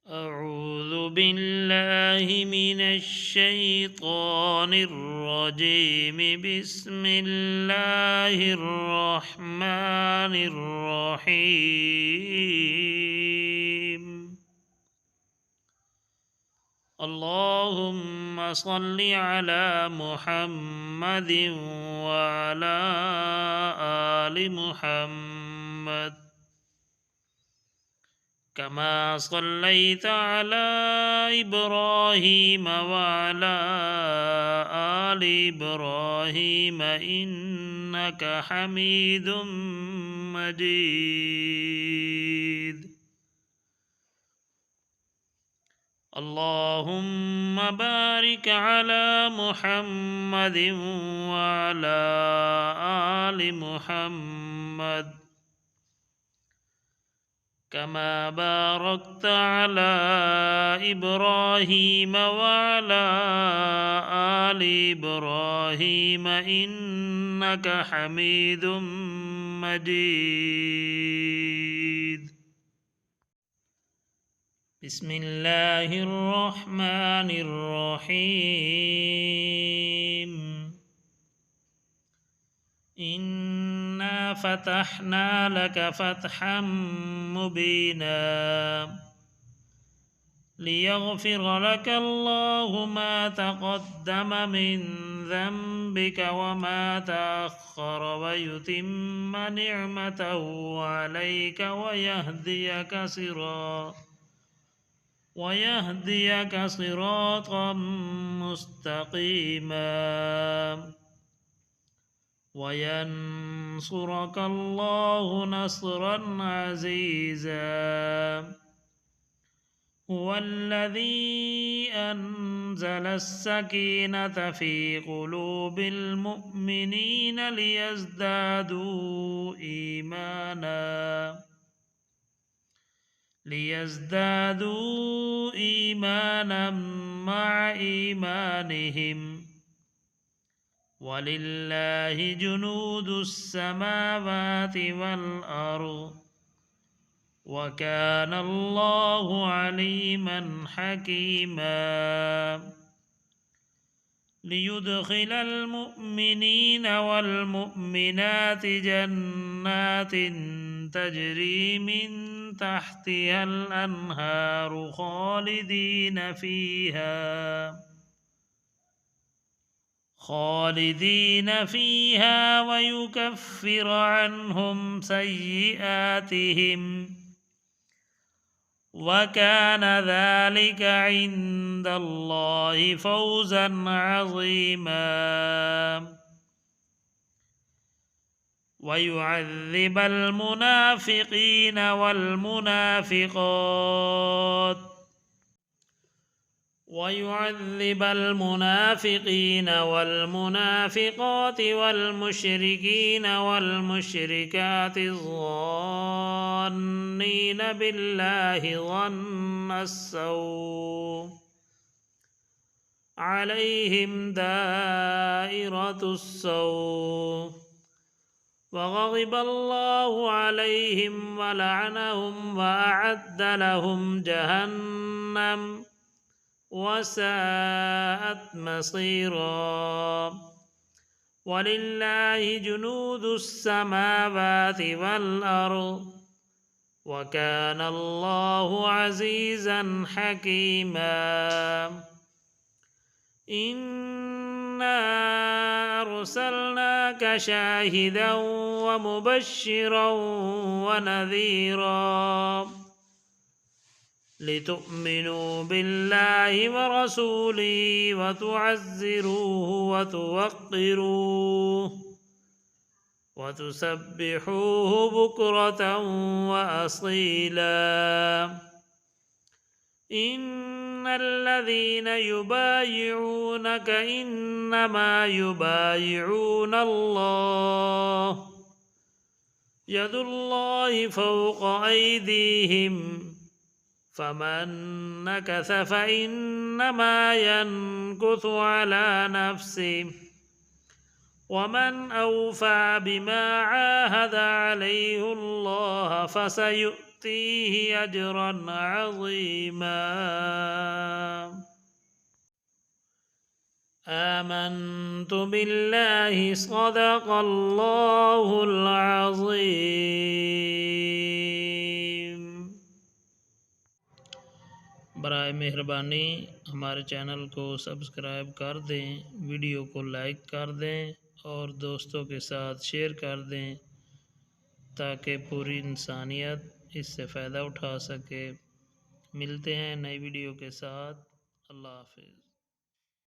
أعوذ بالله من الشيطان الرجيم. بسم الله الرحمن الرحيم. اللهم صل على محمد وعلى آل محمد كما صليت على إبراهيم وعلى آل إبراهيم إنك حميد مجيد. اللهم بارك على محمد وعلى آل محمد كما باركت على إبراهيم وعلى آل إبراهيم إنك حميد مجيد. بسم الله الرحمن الرحيم. إنا فتحنا لك فتحا مبينا ليغفر لك الله ما تقدم من ذنبك وما تأخر ويتم نعمته عليك ويهديك صراطا مستقيما وينصرك الله نصرا عزيزا. هو الذي أنزل السكينة في قلوب المؤمنين ليزدادوا إيمانا مع إيمانهم ولله جنود السماوات والأرض وكان الله عليما حكيما. ليدخل المؤمنين والمؤمنات جنات تجري من تحتها الأنهار خالدين فيها ويكفر عنهم سيئاتهم وكان ذلك عند الله فوزا عظيما. ويعذب المنافقين والمنافقات والمشركين والمشركات الظانين بالله ظن السوء عليهم دائرة السوء وغضب الله عليهم ولعنهم وأعد لهم جهنم وساءت مصيرا. ولله جنود السماوات والأرض وكان الله عزيزا حكيما. إنا أرسلناك شاهدا ومبشرا ونذيرا لتؤمنوا بالله ورسوله وتعزروه وتوقروه وتسبحوه بكرة وأصيلا. إن الذين يبايعونك إنما يبايعون الله يد الله فوق أيديهم فمن نكث فإنما ينكث على نفسه ومن أوفى بما عاهد عليه الله سنؤتيه أجرا عظيما آمنت بالله صدق الله العظيم। बराए मेहरबानी हमारे चैनल को सब्सक्राइब कर दें, वीडियो को लाइक कर दें और दोस्तों के साथ शेयर कर दें ताकि पूरी इंसानियत इससे फ़ायदा उठा सके। मिलते हैं नई वीडियो के साथ। अल्लाह हाफ़िज़।